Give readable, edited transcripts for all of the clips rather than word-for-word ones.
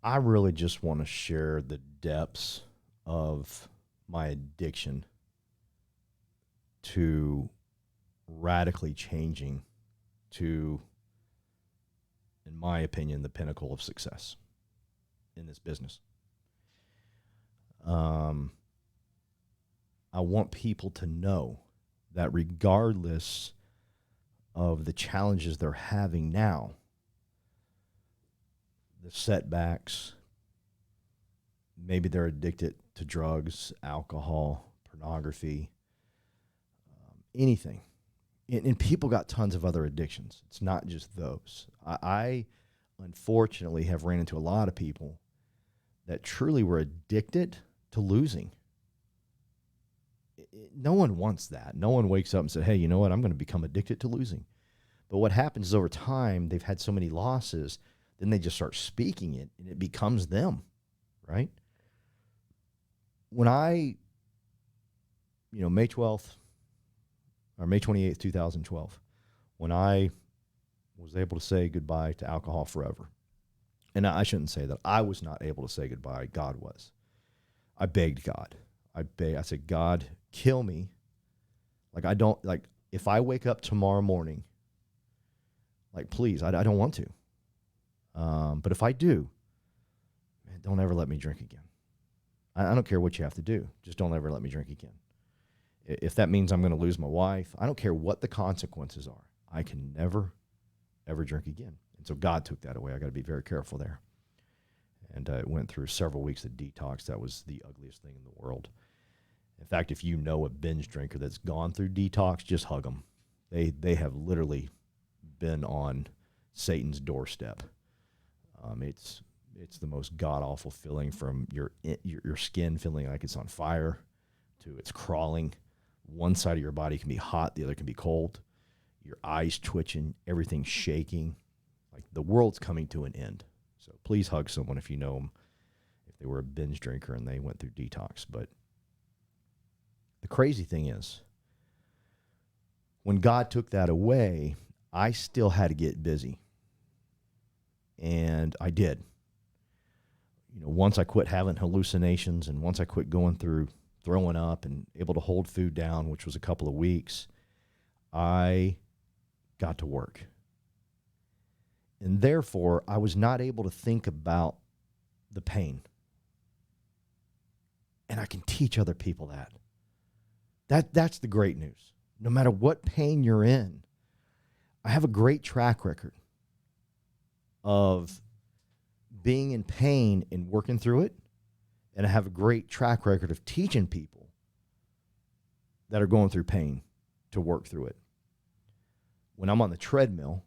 I really just want to share the depths of my addiction to radically changing to, in my opinion, the pinnacle of success in this business. Um, I want people to know that regardless of the challenges they're having now, the setbacks, maybe they're addicted to drugs, alcohol, pornography, anything. And people got tons of other addictions. It's not just those. I unfortunately have ran into a lot of people that truly were addicted to losing. No one wants that. No one wakes up and says, hey, you know what? I'm going to become addicted to losing. But what happens is over time, they've had so many losses, then they just start speaking it and it becomes them, right? When May 12th or May 28th, 2012, when I was able to say goodbye to alcohol forever, and I shouldn't say that. I was not able to say goodbye. God was. I begged God. I said, God, kill me. If I wake up tomorrow morning, please, I don't want to. But if I do, man, don't ever let me drink again. I don't care what you have to do. Just don't ever let me drink again. If that means I'm going to lose my wife, I don't care what the consequences are. I can never, ever drink again. And so God took that away. I got to be very careful there. And it went through several weeks of detox. That was the ugliest thing in the world. In fact, if you know a binge drinker that's gone through detox, just hug them. They have literally been on Satan's doorstep. It's the most god awful feeling, from your skin feeling like it's on fire to it's crawling. One side of your body can be hot, the other can be cold. Your eyes twitching, everything shaking, like the world's coming to an end. So please hug someone if you know them, if they were a binge drinker and they went through detox. But the crazy thing is, when God took that away, I still had to get busy. And I did. Once I quit having hallucinations and once I quit going through throwing up and able to hold food down, which was a couple of weeks, I got to work. And therefore, I was not able to think about the pain. And I can teach other people that. That's the great news. No matter what pain you're in, I have a great track record of being in pain and working through it. And I have a great track record of teaching people that are going through pain to work through it. When I'm on the treadmill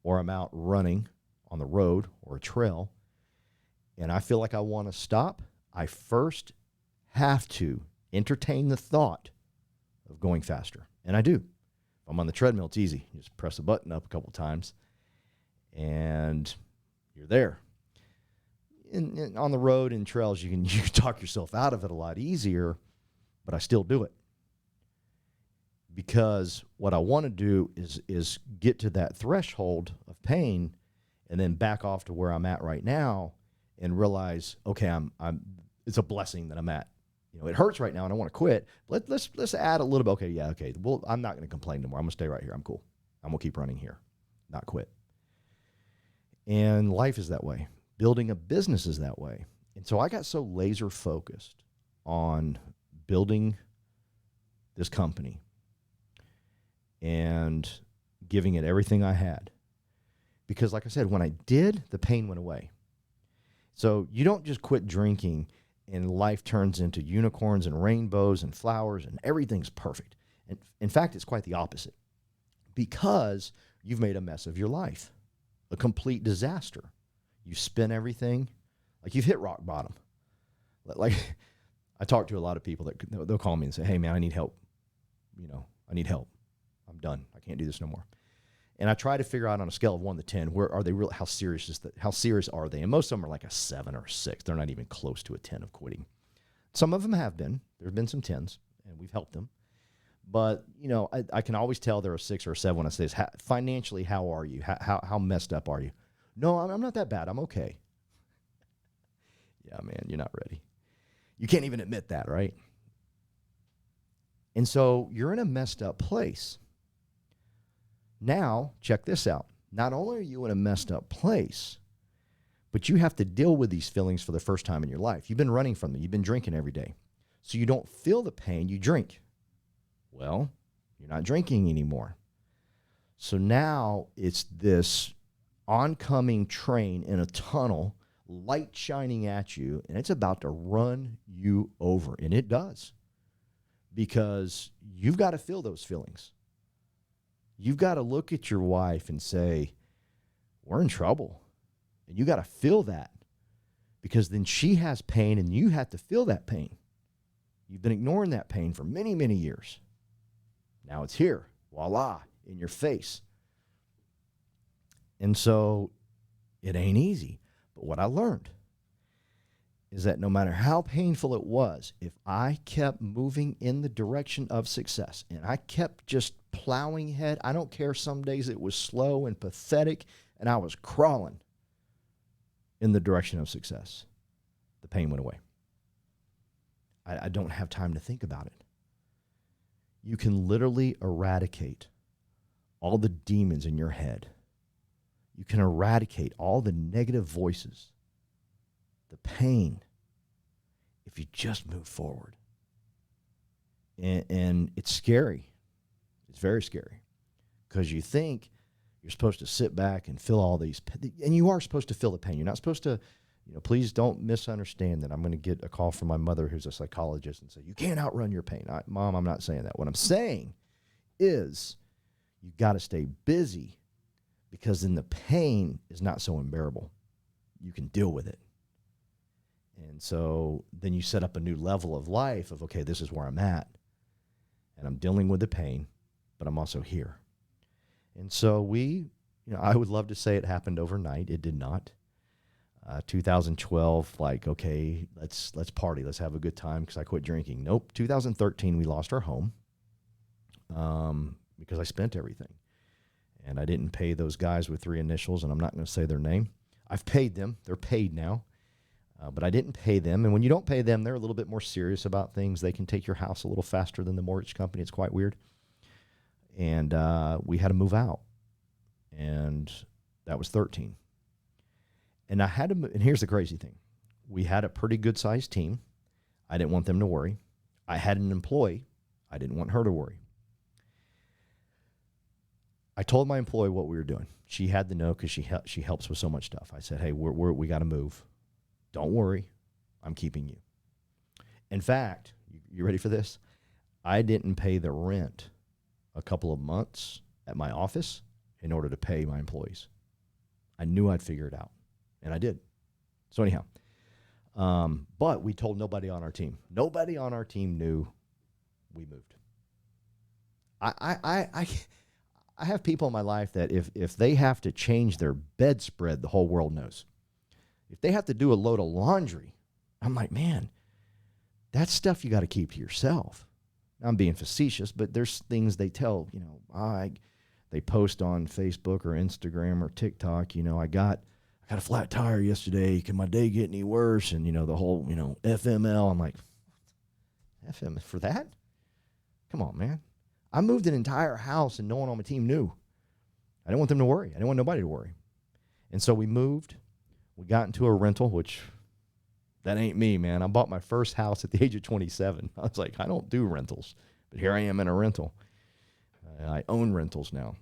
or I'm out running on the road or a trail and I feel like I want to stop, I first have to entertain the thought of going faster. And I do. If I'm on the treadmill, it's easy. You just press a button up a couple times and you're there. On the road and trails, you can talk yourself out of it a lot easier, but I still do it. Because what I want to do is get to that threshold of pain and then back off to where I'm at right now and realize, okay, it's a blessing that I'm at. It hurts right now and I want to quit. Let's add a little bit. Okay. Well, I'm not going to complain anymore. I'm going to stay right here. I'm cool. I'm going to keep running here, not quit. And life is that way. Building a business is that way. And so I got so laser focused on building this company and giving it everything I had. Because like I said, when I did, the pain went away. So you don't just quit drinking and life turns into unicorns and rainbows and flowers and everything's perfect. And in fact, it's quite the opposite. Because you've made a mess of your life, a complete disaster. You spin everything, like you've hit rock bottom. Like I talk to a lot of people that they'll call me and say, hey man, I need help. I need help. I'm done. I can't do this no more. And I try to figure out on a scale of 1 to 10, where are they real? How serious are they? And most of them are like a 7 or a 6. They're not even close to a 10 of quitting. Some of them have been. There have been some 10s, and we've helped them. But I can always tell they're a 6 or a 7 when I say, financially, how are you? How messed up are you? No, I'm not that bad. I'm okay. Yeah, man, you're not ready. You can't even admit that, right? And so you're in a messed up place. Now, check this out. Not only are you in a messed up place, but you have to deal with these feelings for the first time in your life. You've been running from them. You've been drinking every day. So you don't feel the pain, you drink. Well, you're not drinking anymore. So now it's this oncoming train in a tunnel, light shining at you, and it's about to run you over. And it does. Because you've got to feel those feelings. You've got to look at your wife and say, we're in trouble. And you got to feel that. Because then she has pain and you have to feel that pain. You've been ignoring that pain for many, many years. Now it's here. Voila, in your face. And so it ain't easy. But what I learned is that no matter how painful it was, if I kept moving in the direction of success and I kept just plowing ahead, I don't care, some days it was slow and pathetic and I was crawling in the direction of success, the pain went away. I don't have time to think about it. You can literally eradicate all the demons in your head. You can eradicate all the negative voices, the pain, if you just move forward. And it's scary. It's very scary because you think you're supposed to sit back and feel all these, and you are supposed to feel the pain. You're not supposed to, please don't misunderstand that. I'm going to get a call from my mother who's a psychologist and say, you can't outrun your pain. Mom, I'm not saying that. What I'm saying is you got to stay busy because then the pain is not so unbearable. You can deal with it. And so then you set up a new level of life of, okay, this is where I'm at. And I'm dealing with the pain, but I'm also here. And so I would love to say it happened overnight. It did not. 2012, like, okay, let's party. Let's have a good time because I quit drinking. Nope. 2013, we lost our home because I spent everything. And I didn't pay those guys with 3 initials, and I'm not going to say their name. I've paid them. They're paid now. But I didn't pay them. And when you don't pay them, they're a little bit more serious about things. They can take your house a little faster than the mortgage company. It's quite weird. And we had to move out. And that was 13. And I had to move. And here's the crazy thing. We had a pretty good-sized team. I didn't want them to worry. I had an employee. I didn't want her to worry. I told my employee what we were doing. She had to know because she helps with so much stuff. I said, hey, we got to move. Don't worry. I'm keeping you. In fact, you ready for this? I didn't pay the rent a couple of months at my office in order to pay my employees. I knew I'd figure it out, and I did. So anyhow, but we told nobody on our team. Nobody on our team knew we moved. I have people in my life that if they have to change their bedspread, the whole world knows. If they have to do a load of laundry, I'm like, man, that's stuff you got to keep to yourself. I'm being facetious, but there's things they tell, they post on Facebook or Instagram or TikTok, I got a flat tire yesterday. Can my day get any worse? And, the whole, FML. I'm like, FM for that? Come on, man. I moved an entire house and no one on my team knew. I didn't want them to worry. I didn't want nobody to worry. And so we moved. We got into a rental, which that ain't me, man. I bought my first house at the age of 27. I was like, I don't do rentals, but here I am in a rental. I own rentals now.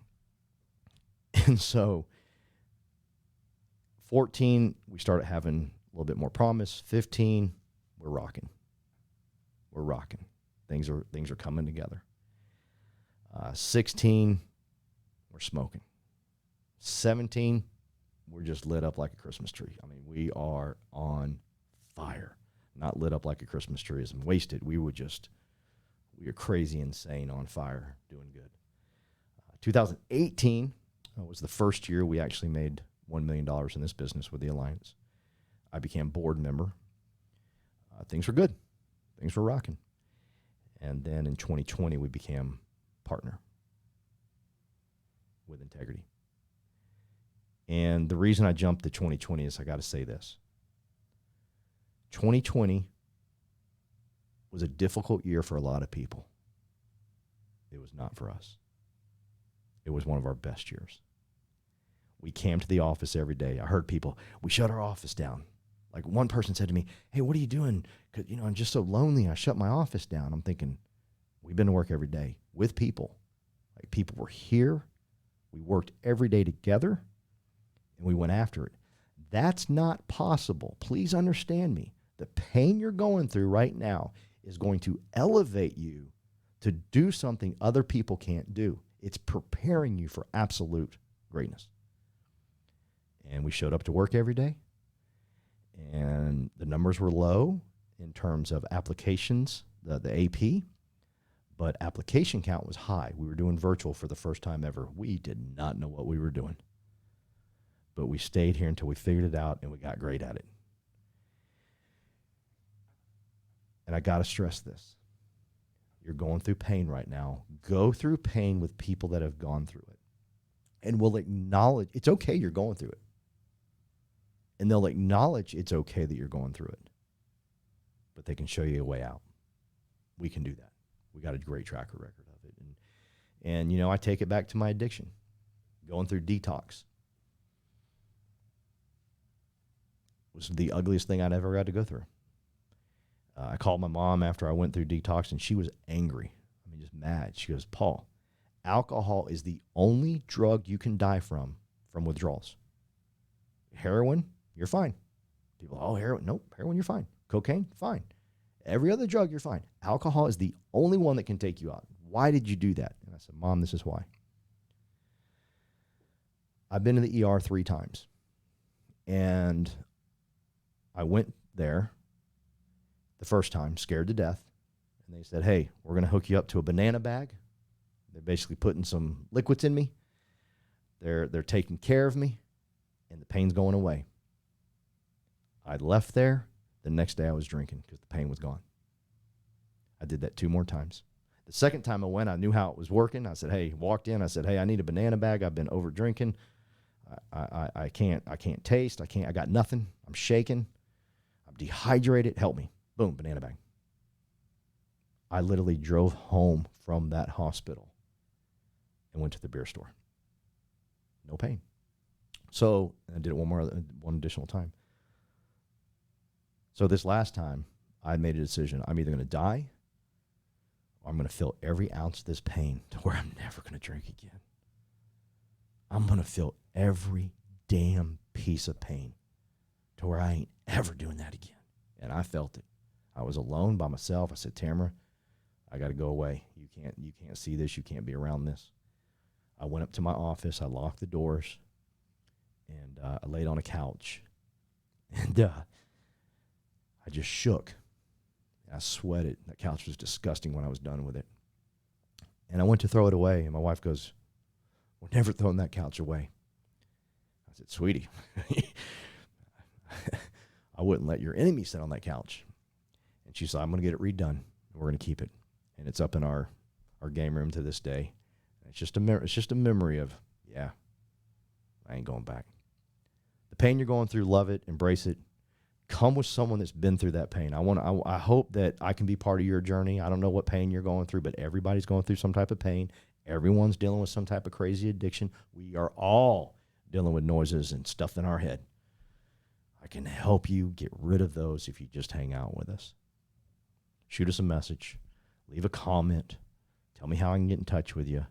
And so 14, we started having a little bit more promise. 15, we're rocking. We're rocking. Things are coming together. 16, we're smoking. 17, we're just lit up like a Christmas tree. I mean, we are on fire. Not lit up like a Christmas tree as I'm wasted. We are crazy, insane, on fire, doing good. 2018 was the first year we actually made $1 million in this business with the Alliance. I became board member. Things were good. Things were rocking. And then in 2020, we became partner with integrity. And the reason I jumped to 2020 is I got to say this. 2020 was a difficult year for a lot of people. It was not for us. It was one of our best years. We came to the office every day. I heard people, we shut our office down. Like one person said to me, hey, what are you doing? 'Cause, I'm just so lonely. I shut my office down. I'm thinking, we've been to work every day with people. Like people were here. We worked every day together and we went after it. That's not possible. Please understand me. The pain you're going through right now is going to elevate you to do something other people can't do. It's preparing you for absolute greatness. And we showed up to work every day, and the numbers were low in terms of applications, the AP, but application count was high. We were doing virtual for the first time ever. We did not know what we were doing, but we stayed here until we figured it out, and we got great at it. And I got to stress this. You're going through pain right now. Go through pain with people that have gone through it, and will acknowledge it's okay you're going through it. And they'll acknowledge it's okay that you're going through it, but they can show you a way out. We can do that. We got a great track record of it. And I take it back to my addiction, going through detox. Was the ugliest thing I'd ever had to go through. I called my mom after I went through detox, and she was angry. I mean, just mad. She goes, Paul, alcohol is the only drug you can die from withdrawals. Heroin, you're fine. People, heroin. Nope, heroin, you're fine. Cocaine, fine. Every other drug, you're fine. Alcohol is the only one that can take you out. Why did you do that? And I said, Mom, this is why. I've been in the ER 3 times. And I went there the first time, scared to death. And they said, hey, we're going to hook you up to a banana bag. They're basically putting some liquids in me. They're taking care of me. And the pain's going away. I left there. The next day I was drinking because the pain was gone. I did that 2 more times. The second time I went, I knew how it was working. I said, hey, walked in. I said, hey, I need a banana bag. I've been over drinking. I can't taste. I got nothing. I'm shaking. I'm dehydrated. Help me. Boom, banana bag. I literally drove home from that hospital and went to the beer store. No pain. So I did it one additional time. So this last time, I made a decision. I'm either going to die or I'm going to feel every ounce of this pain to where I'm never going to drink again. I'm going to feel every damn piece of pain to where I ain't ever doing that again. And I felt it. I was alone by myself. I said, Tamara, I got to go away. You can't see this. You can't be around this. I went up to my office. I locked the doors. And I laid on a couch, and I just shook. I sweated. That couch was disgusting when I was done with it. And I went to throw it away, and my wife goes, we're never throwing that couch away. I said, sweetie, I wouldn't let your enemy sit on that couch. And she said, I'm going to get it redone, and we're going to keep it. And it's up in our game room to this day. It's just a memory of, yeah, I ain't going back. The pain you're going through, love it, embrace it. Come with someone that's been through that pain. I hope that I can be part of your journey. I don't know what pain you're going through, but everybody's going through some type of pain. Everyone's dealing with some type of crazy addiction. We are all dealing with noises and stuff in our head. I can help you get rid of those if you just hang out with us. Shoot us a message. Leave a comment. Tell me how I can get in touch with you.